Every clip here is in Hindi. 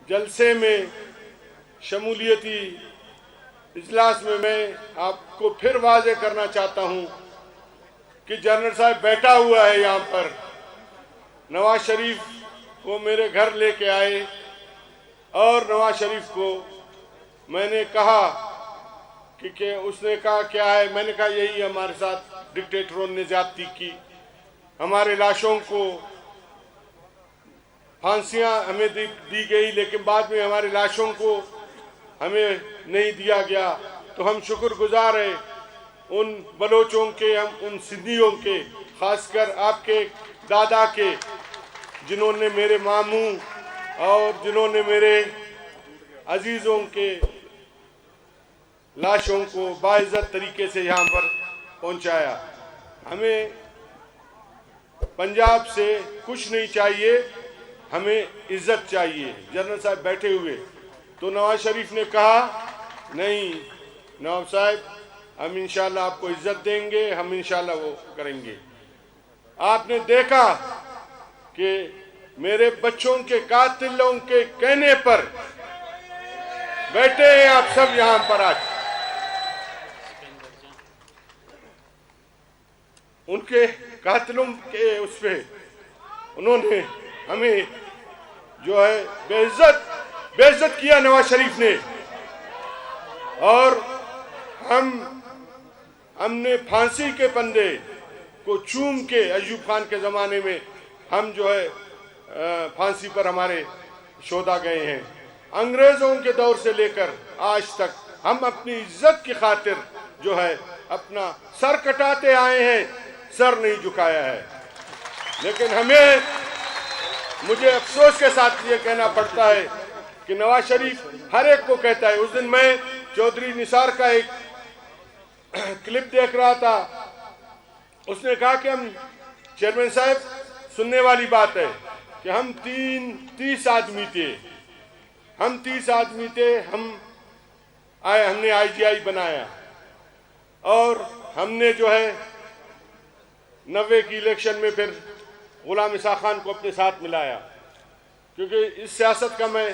जलसे में शमूलियती इजलास में मैं आपको फिर वाज़े करना चाहता हूं कि जनरल साहब बैठा हुआ है यहाँ पर। नवाज शरीफ को मेरे घर लेके आए और नवाज शरीफ को मैंने कहा कि उसने कहा क्या है, मैंने कहा यही हमारे साथ डिक्टेटरों ने ज्यादती की, हमारे लाशों को फांसियां हमें दी गई लेकिन बाद में हमारी लाशों को हमें नहीं दिया गया। तो हम शुक्रगुजार हैं उन बलोचों के, हम उन सिद्धियों के, खासकर आपके दादा के, जिन्होंने मेरे मामू और जिन्होंने मेरे अजीज़ों के लाशों को बाइज्जत तरीके से यहाँ पर पहुँचाया। हमें पंजाब से कुछ नहीं चाहिए, हमें इज्जत चाहिए। जनरल साहब बैठे हुए तो नवाज शरीफ ने कहा नहीं नवाब साहब, हम इंशाल्लाह आपको इज्जत देंगे, हम इंशाल्लाह वो करेंगे। आपने देखा कि मेरे बच्चों के कातिलों के कहने पर बैठे हैं आप सब यहाँ पर आज। उनके कातिलों के उस पे उन्होंने हमें जो है बेइज्जत किया नवाज शरीफ ने, और हमने फांसी के फंदे को चूम के अयूब खान के ज़माने में हम जो है फांसी पर हमारे शोधा गए हैं। अंग्रेज़ों के दौर से लेकर आज तक हम अपनी इज्जत की खातिर जो है अपना सर कटाते आए हैं, सर नहीं झुकाया है। लेकिन मुझे अफसोस के साथ ये कहना पड़ता है कि नवाज शरीफ हर एक को कहता है। उस दिन मैं चौधरी निसार का एक क्लिप देख रहा था, उसने कहा कि हम चेयरमैन साहब, सुनने वाली बात है कि हम 30 आदमी थे, हम आए, हमने IGI बनाया और हमने जो है 90 की इलेक्शन में फिर गुलाम इसा खान को अपने साथ मिलाया, क्योंकि इस सियासत का मैं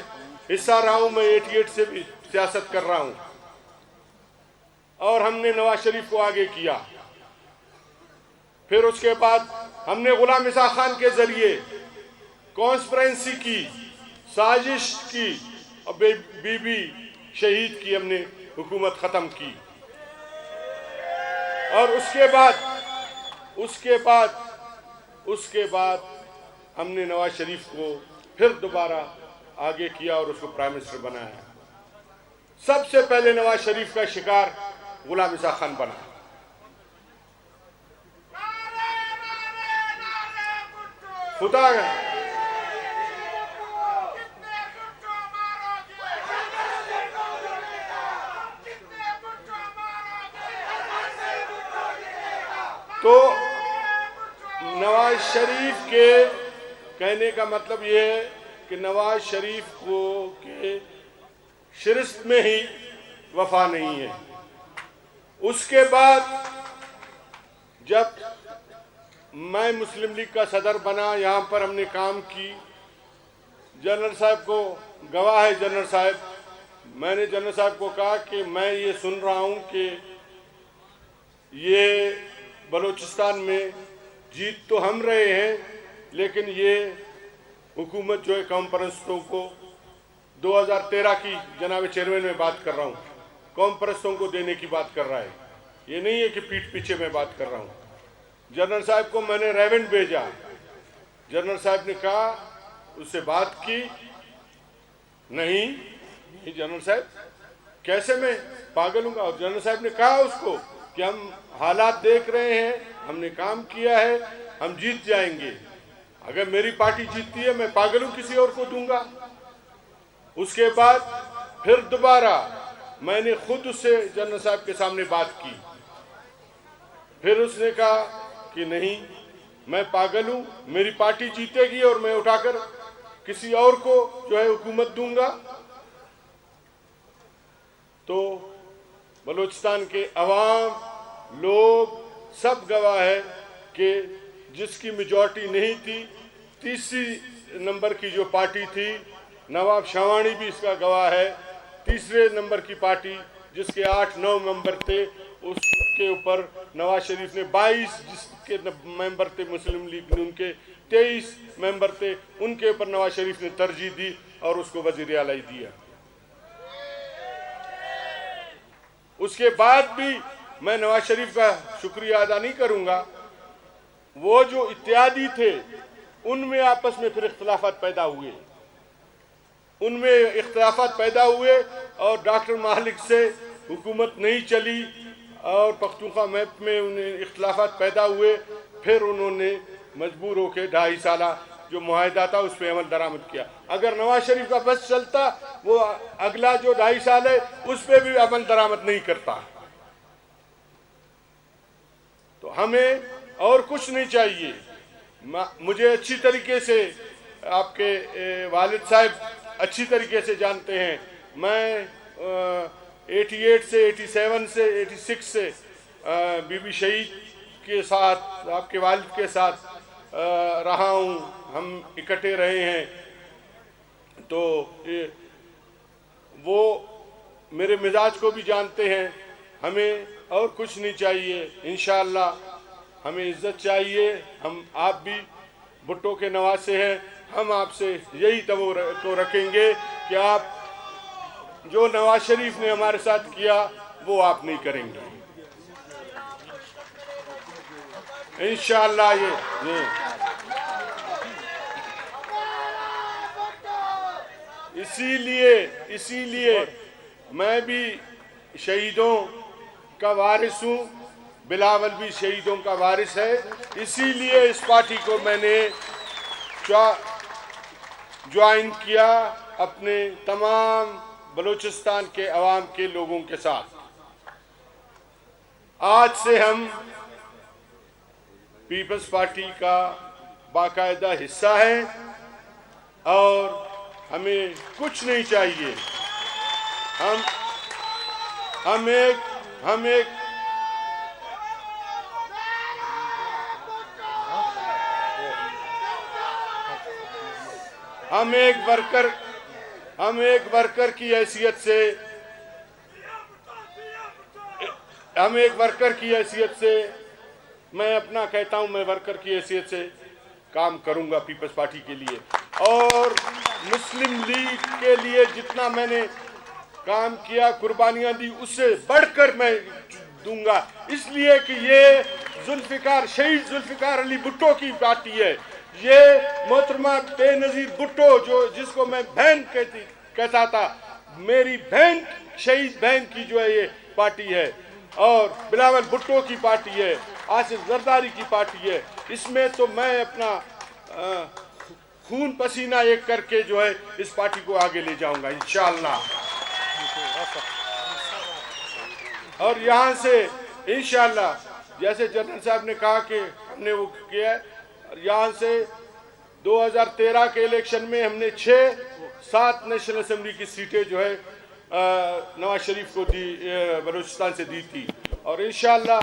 हिस्सा रहा हूं, मैं 88 से भी सियासत कर रहा हूं। और हमने नवाज शरीफ को आगे किया। फिर उसके बाद हमने गुलाम इसा खान के जरिए कॉन्स्पिरेंसी की, साजिश की और बीबी शहीद की, हमने हुकूमत ख़त्म की। और उसके बाद हमने नवाज शरीफ को फिर दोबारा आगे किया और उसको प्राइम मिनिस्टर बनाया। सबसे पहले नवाज शरीफ का शिकार गुलाम इसा खान बना। खुदा तो नवाज शरीफ के कहने का मतलब ये है कि नवाज शरीफ को के शिरस्त में ही वफा नहीं है। उसके बाद जब मैं मुस्लिम लीग का सदर बना, यहाँ पर हमने काम की। जनरल साहब को गवाह है जनरल साहब, मैंने जनरल साहब को कहा कि मैं ये सुन रहा हूँ कि ये बलूचिस्तान में जीत तो हम रहे हैं, लेकिन ये हुकूमत जो है कौम परस्तों को 2013 की जनाब चेयरमैन में बात कर रहा हूँ, कौम परस्तों को देने की बात कर रहा है। ये नहीं है कि पीठ पीछे मैं बात कर रहा हूँ। जनरल साहब को मैंने रेवेंट भेजा, जनरल साहब ने कहा, उससे बात की, नहीं जनरल साहब कैसे मैं पागल हूँ। और जनरल साहब ने कहा उसको कि हम हालात देख रहे हैं, हमने काम किया है, हम जीत जाएंगे। अगर मेरी पार्टी जीतती है मैं पागल हूँ किसी और को दूंगा। उसके बाद फिर दोबारा मैंने खुद उससे जनरल साहब के सामने बात की। फिर उसने कहा कि नहीं मैं पागल हूँ, मेरी पार्टी जीतेगी और मैं उठाकर किसी और को जो है हुकूमत दूंगा। तो बलूचिस्तान के अवाम लोग सब गवाह है कि जिसकी मेजॉरिटी नहीं थी, तीसरी नंबर की जो पार्टी थी नवाब शावानी भी इसका गवाह है। तीसरे नंबर की पार्टी जिसके 8-9 मेंबर थे, उसके ऊपर नवाज शरीफ ने 22 जिसके मेंबर थे मुस्लिम लीग ने उनके 23 मेंबर थे, उनके ऊपर नवाज शरीफ ने तरजीह दी और उसको वजीर आला दिया। उसके बाद भी मैं नवाज शरीफ का शुक्रिया अदा नहीं करूंगा। वो जो इत्यादि थे उनमें आपस में फिर इख्तलाफात पैदा हुए और डॉक्टर मालिक से हुकूमत नहीं चली और पख्तूनख्वा मैप में उन्हें इख्तलाफात पैदा हुए। फिर उन्होंने मजबूर होकर 2.5 साल जो मुआहदा था उस पर अमल दरामद किया। अगर नवाज शरीफ का बस चलता, वो अगला जो 2.5 साल है उस पर भी अमल दरामद नहीं करता। तो हमें और कुछ नहीं चाहिए। मुझे अच्छी तरीके से आपके वालिद साहब अच्छी तरीके से जानते हैं। मैं 88 से 87 से 86 से बीबी शहीद के साथ, आपके वालिद के साथ रहा हूँ, हम इकट्ठे रहे हैं। तो वो मेरे मिजाज को भी जानते हैं। हमें और कुछ नहीं चाहिए। इंशाअल्लाह हमें इज्जत चाहिए। हम आप भी भुट्टो के नवासे हैं, हम आपसे यही तो रखेंगे कि आप जो नवाज शरीफ ने हमारे साथ किया वो आप नहीं करेंगे इंशाअल्लाह। ये इसीलिए मैं भी शहीदों का वारिस हूँ, बिलावल भी शहीदों का वारिस है। इसीलिए इस पार्टी को मैंने ज्वाइन किया अपने तमाम बलूचिस्तान के अवाम के लोगों के साथ। आज से हम पीपल्स पार्टी का बाकायदा हिस्सा है और हमें कुछ नहीं चाहिए। हम एक वर्कर की हैसियत से मैं अपना कहता हूं, मैं वर्कर की हैसियत से काम करूंगा पीपल्स पार्टी के लिए और मुस्लिम लीग के लिए जितना मैंने काम किया, कुर्बानियां दी, उससे बढ़कर मैं दूंगा। इसलिए कि ये शहीद जुल्फिकार अली भुट्टो की पार्टी है। ये मोहतरमा बेनजीर भुट्टो जिसको मैं बहन कहता था, मेरी बहन, शहीद बहन की जो है ये पार्टी है और बिलावल भुट्टो की पार्टी है, आसिफ जरदारी की पार्टी है। इसमें तो मैं अपना खून पसीना एक करके जो है इस पार्टी को आगे ले जाऊंगा इंशाअल्लाह। और यहाँ से इंशाअल्लाह जैसे जनरल साहब ने कहा कि हमने वो किया है, यहाँ से 2013 के इलेक्शन में हमने 6-7 नेशनल असेंबली की सीटें जो है नवाज शरीफ को दी, बलूचिस्तान से दी थी। और इंशाअल्लाह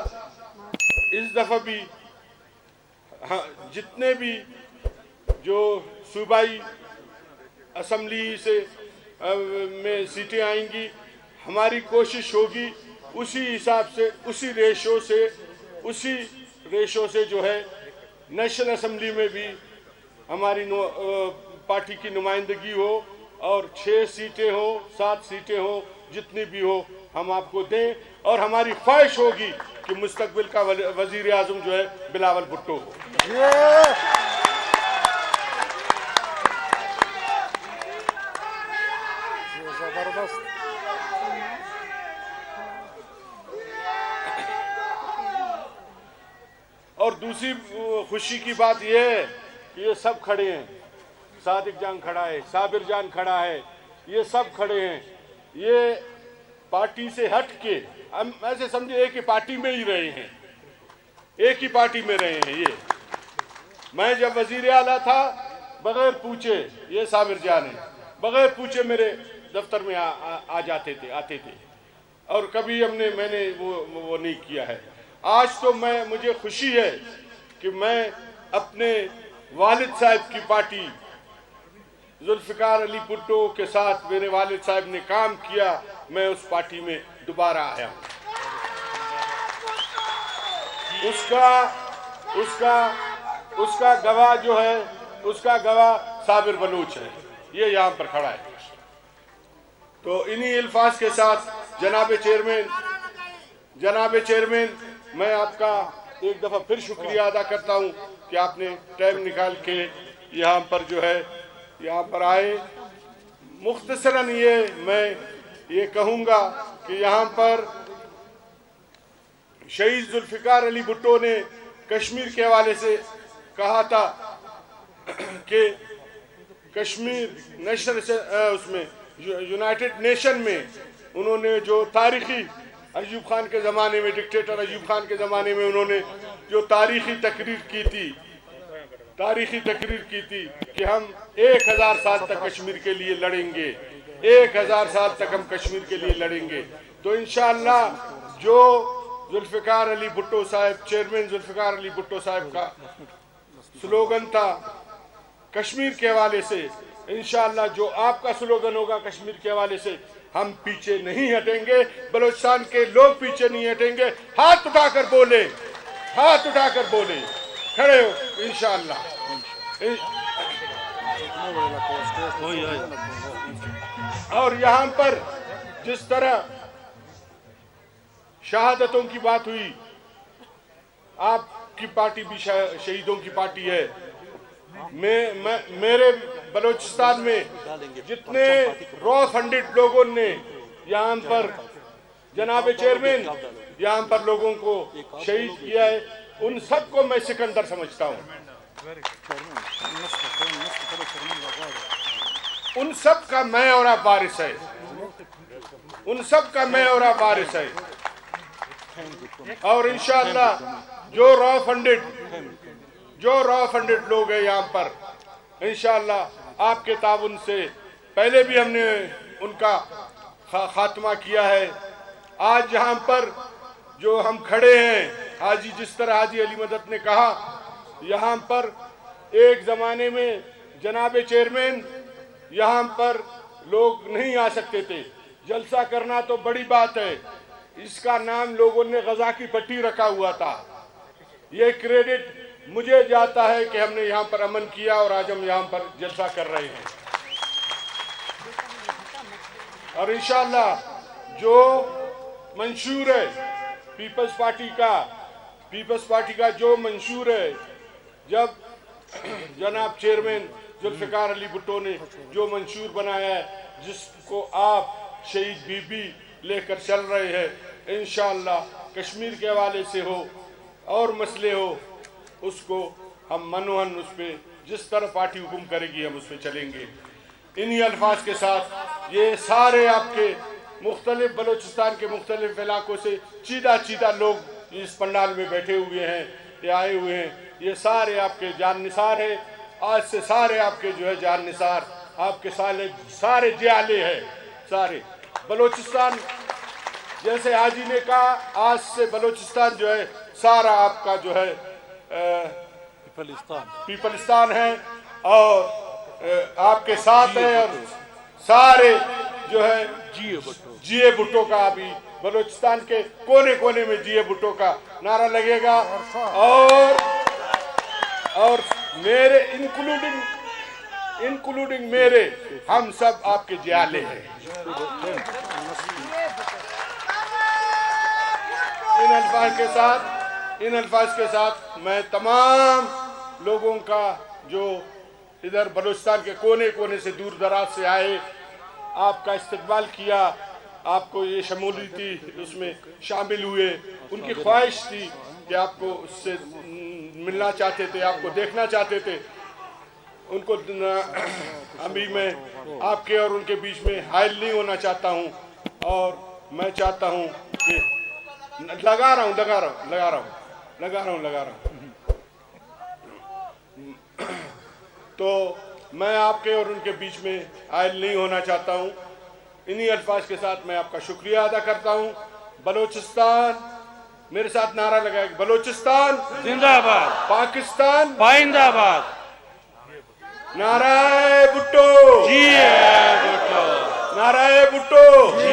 इस दफ़ा भी जितने भी जो सूबाई असम्बली से में सीटें आएंगी, हमारी कोशिश होगी उसी हिसाब से, उसी रेशो से जो है नेशनल असेंबली में भी हमारी पार्टी की नुमाइंदगी हो और 6 सीटें हो, 7 सीटें हो, जितनी भी हो हम आपको दें। और हमारी ख्वाहिश होगी कि मुस्तकबिल का वजीर आजम जो है बिलावल भुट्टो हो। और दूसरी खुशी की बात यह है कि ये सब खड़े हैं, सादिक जान खड़ा है, साबिर जान खड़ा है, ये सब खड़े हैं। ये पार्टी से हट के हम ऐसे समझे एक ही पार्टी में ही रहे हैं, एक ही पार्टी में रहे हैं। ये मैं जब वजीर आला था बगैर पूछे, ये साबिर जान है, बगैर पूछे मेरे दफ्तर में आते थे और कभी मैंने वो नहीं किया है। आज तो मुझे खुशी है कि मैं अपने वालिद साहब की पार्टी जुल्फिकार अली भुट्टो के साथ मेरे वालिद साहब ने काम किया, मैं उस पार्टी में दोबारा आया हूँ। उसका गवाह जो है, उसका गवाह साबिर बलूच है, ये यहाँ पर खड़ा है। तो इन्हीं अल्फाज के साथ जनाब चेयरमैन मैं आपका एक दफ़ा फिर शुक्रिया अदा करता हूँ कि आपने टाइम निकाल के यहाँ पर जो है यहाँ पर आए। मुख्तसरन मैं ये कहूँगा कि यहाँ पर शहीद जुल्फिकार अली भुट्टो ने कश्मीर के हवाले से कहा था कि कश्मीर नेशनल उसमें यूनाइटेड नेशन में उन्होंने जो तारीखी अयूब खान के ज़माने में, डिक्टेटर अयूब खान के ज़माने में उन्होंने जो तारीखी तकरीर की थी कि हम 1000 साल तक कश्मीर के लिए लड़ेंगे, 1000 साल तक हम कश्मीर के लिए लड़ेंगे। तो इंशाअल्लाह जो जुल्फिकार अली भुट्टो साहब, चेयरमैन जुल्फिकार अली भुट्टो साहब का स्लोगन था कश्मीर के हवाले से, इंशाअल्लाह जो आपका स्लोगन होगा कश्मीर के हवाले से, हम पीछे नहीं हटेंगे, बलूचिस्तान के लोग पीछे नहीं हटेंगे। हाथ उठाकर बोले, खड़े हो इंशाअल्लाह। और यहाँ पर जिस तरह शहादतों की बात हुई, आपकी पार्टी भी शहीदों की पार्टी है। मेरे बलूचिस्तान में जितने रॉ फंडेड लोगों ने यहाँ पर जनाब चेयरमैन यहाँ पर लोगों को शहीद किया है, उन सबको मैं सिकंदर समझता हूँ। उन सब का मैं और आप वारिस है, और इंशाअल्लाह जो रॉ फंडेड लोग हैं यहाँ पर, इंशाअल्लाह आपके ताउन से पहले भी हमने उनका खात्मा किया है। आज यहाँ पर जो हम खड़े हैं, हाजी जिस तरह हाजी अली मदद ने कहा, यहाँ पर एक ज़माने में जनाब चेयरमैन यहाँ पर लोग नहीं आ सकते थे, जलसा करना तो बड़ी बात है, इसका नाम लोगों ने गजा की पट्टी रखा हुआ था। ये क्रेडिट मुझे जाता है कि हमने यहाँ पर अमन किया और आज हम यहाँ पर जलसा कर रहे हैं। और इंशाअल्लाह जो मंशूर है पीपल्स पार्टी का जो मंशूर है, जब जनाब चेयरमैन जुल्फिकार अली भुट्टो ने जो मंशूर बनाया है, जिसको आप शहीद बीबी लेकर चल रहे हैं, इंशाअल्लाह कश्मीर के हवाले से हो और मसले हो, उसको हम मनोहन उस पर जिस तरह पार्टी हुक्म करेगी हम उस पर चलेंगे। इन्हीं अल्फाज के साथ ये सारे आपके मुख्तलिफ बलूचिस्तान के मुख्तलिफ इलाकों से चीदा लोग इस पंडाल में बैठे हुए हैं, ये आए हुए हैं, ये सारे आपके जान निसार है। आज से सारे आपके जो है जान निसार, आपके सारे जियाले हैं, सारे बलूचिस्तान, जैसे हाजी ने कहा, आज से बलूचिस्तान जो है सारा आपका जो है पीपलिस्तान है और आपके साथ है। और सारे जो है जिए भुट्टो का अभी बलूचिस्तान के कोने कोने में जिए भुट्टो का नारा लगेगा। और मेरे इंक्लूडिंग मेरे, हम सब आपके जियाले हैं। इन अल्फाज के साथ मैं तमाम लोगों का जो इधर बलूचिस्तान के कोने कोने से दूर दराज से आए, आपका इस्तकबाल किया, आपको ये शमूलियती उसमें शामिल हुए, उनकी ख्वाहिश थी कि आपको उससे मिलना चाहते थे, आपको देखना चाहते थे, उनको अभी मैं आपके और उनके बीच में हाइल नहीं होना चाहता हूं। और मैं चाहता हूं कि लगा रहा हूं तो मैं आपके और उनके बीच में हाइल नहीं होना चाहता हूं। इन्हीं अल्फाज के साथ मैं आपका शुक्रिया अदा करता हूं। बलूचिस्तान, मेरे साथ नारा लगाएगा, बलूचिस्तान जिंदाबाद, पाकिस्तान पाइंदाबाद। नाराय भुट्टो जी है भुट्टो, नाराय भुट्टो जी